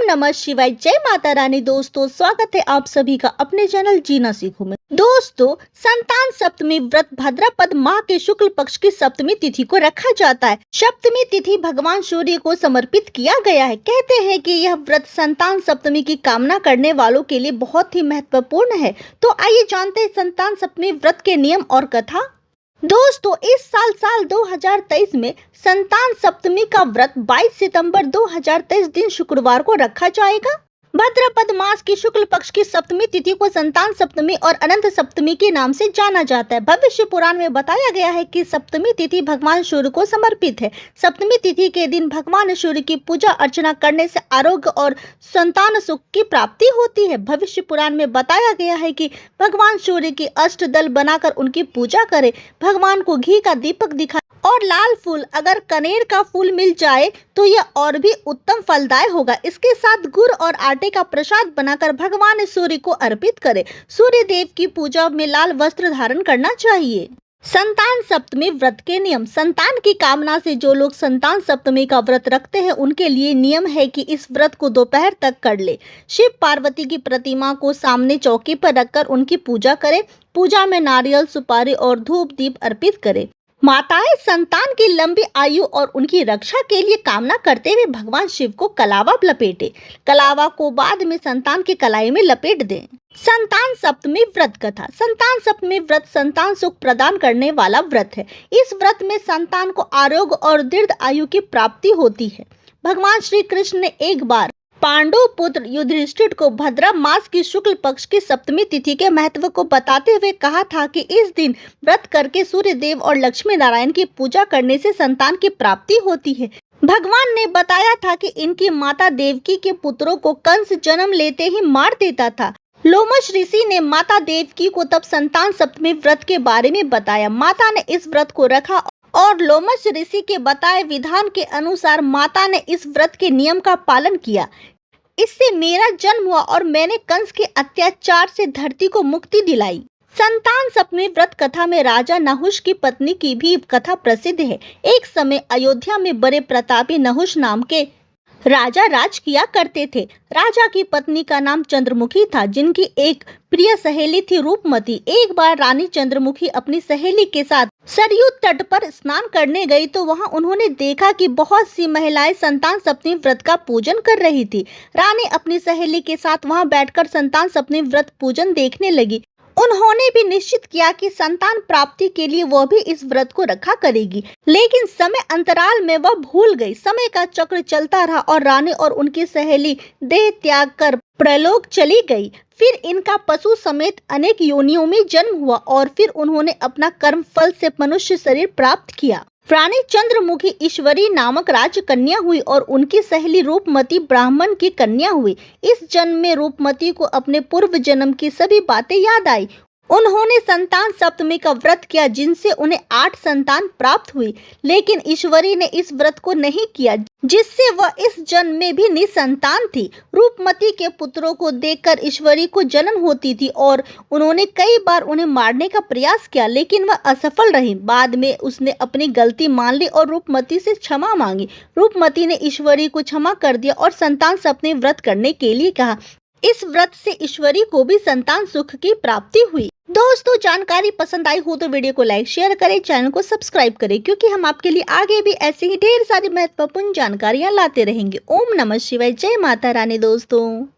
नमः शिवाय। जय माता रानी। दोस्तों स्वागत है आप सभी का अपने चैनल जीना सीखो में। दोस्तों संतान सप्तमी व्रत भाद्रपद माह के शुक्ल पक्ष की सप्तमी तिथि को रखा जाता है। सप्तमी तिथि भगवान सूर्य को समर्पित किया गया है। कहते हैं कि यह व्रत संतान सप्तमी की कामना करने वालों के लिए बहुत ही महत्वपूर्ण है। तो आइए जानते हैं संतान सप्तमी व्रत के नियम और कथा। दोस्तों इस साल 2023 में संतान सप्तमी का व्रत 22 सितंबर 2023 दिन शुक्रवार को रखा जाएगा। भाद्रपद मास की शुक्ल पक्ष की सप्तमी तिथि को संतान सप्तमी और अनंत सप्तमी के नाम से जाना जाता है। भविष्य पुराण में बताया गया है कि सप्तमी तिथि भगवान सूर्य को समर्पित है। सप्तमी तिथि के दिन भगवान सूर्य की पूजा अर्चना करने से आरोग्य और संतान सुख की प्राप्ति होती है। भविष्य पुराण में बताया गया है कि भगवान सूर्य की अष्टदल बनाकर उनकी पूजा करें, भगवान को घी का दीपक दिखाएं और लाल फूल अगर कनेर का फूल मिल जाए तो यह और भी उत्तम फलदायक होगा। इसके साथ गुड़ और आटे का प्रसाद बनाकर भगवान सूर्य को अर्पित करें। सूर्य देव की पूजा में लाल वस्त्र धारण करना चाहिए। संतान सप्तमी व्रत के नियम। संतान की कामना से जो लोग संतान सप्तमी का व्रत रखते हैं उनके लिए नियम है कि इस व्रत को दोपहर तक कर ले। शिव पार्वती की प्रतिमा को सामने चौकी पर रखकर उनकी पूजा करें। पूजा में नारियल, सुपारी और धूप दीप अर्पित करें। माताएं संतान की लंबी आयु और उनकी रक्षा के लिए कामना करते हुए भगवान शिव को कलावा लपेटे। कलावा को बाद में संतान की कलाई में लपेट दें। संतान सप्तमी व्रत कथा। संतान सप्तमी व्रत संतान सुख प्रदान करने वाला व्रत है। इस व्रत में संतान को आरोग्य और दीर्घ आयु की प्राप्ति होती है। भगवान श्री कृष्ण ने एक बार पांडु पुत्र युधिष्ठिर को भाद्र मास की शुक्ल पक्ष की सप्तमी तिथि के महत्व को बताते हुए कहा था कि इस दिन व्रत करके सूर्य देव और लक्ष्मी नारायण की पूजा करने से संतान की प्राप्ति होती है। भगवान ने बताया था कि इनकी माता देवकी के पुत्रों को कंस जन्म लेते ही मार देता था। लोमश ऋषि ने माता देवकी को तब संतान सप्तमी व्रत के बारे में बताया। माता ने इस व्रत को रखा और लोमश ऋषि के बताए विधान के अनुसार माता ने इस व्रत के नियम का पालन किया। इससे मेरा जन्म हुआ और मैंने कंस के अत्याचार से धरती को मुक्ति दिलाई। संतान सप्तमी व्रत कथा में राजा नहुष की पत्नी की भी कथा प्रसिद्ध है। एक समय अयोध्या में बड़े प्रतापी नहुष नाम के राजा राज किया करते थे। राजा की पत्नी का नाम चंद्रमुखी था, जिनकी एक प्रिय सहेली थी रूपमती। एक बार रानी चंद्रमुखी अपनी सहेली के साथ सरयू तट पर स्नान करने गई तो वहां उन्होंने देखा कि बहुत सी महिलाएं संतान सप्तमी व्रत का पूजन कर रही थी। रानी अपनी सहेली के साथ वहां बैठकर संतान सप्तमी व्रत पूजन देखने लगी। उन्होंने भी निश्चित किया कि संतान प्राप्ति के लिए वह भी इस व्रत को रखा करेगी, लेकिन समय अंतराल में वह भूल गई। समय का चक्र चलता रहा और रानी और उनकी सहेली देह त्याग कर प्रलोक चली गई। फिर इनका पशु समेत अनेक योनियों में जन्म हुआ और फिर उन्होंने अपना कर्म फल से मनुष्य शरीर प्राप्त किया। रानी चंद्रमुखी ईश्वरी नामक राजकन्या हुई और उनकी सहेली रूपमती ब्राह्मण की कन्या हुई। इस जन्म में रूपमती को अपने पूर्व जन्म की सभी बातें याद आई। उन्होंने संतान सप्तमी का व्रत किया, जिनसे उन्हें 8 संतान प्राप्त हुई, लेकिन ईश्वरी ने इस व्रत को नहीं किया, जिससे वह इस जन्म में भी निसंतान थी। रूपमती के पुत्रों को देखकर ईश्वरी को जलन होती थी और उन्होंने कई बार उन्हें मारने का प्रयास किया, लेकिन वह असफल रही। बाद में उसने अपनी गलती मान ली और रूपमती से क्षमा मांगी। रूपमती ने ईश्वरी को क्षमा कर दिया और संतान सप्तमी व्रत करने के लिए कहा। इस व्रत से ईश्वरी को भी संतान सुख की प्राप्ति हुई। दोस्तों जानकारी पसंद आई हो तो वीडियो को लाइक शेयर करें, चैनल को सब्सक्राइब करें, क्योंकि हम आपके लिए आगे भी ऐसी ही ढेर सारी महत्वपूर्ण जानकारियां लाते रहेंगे। ओम नमः शिवाय। जय माता रानी। दोस्तों।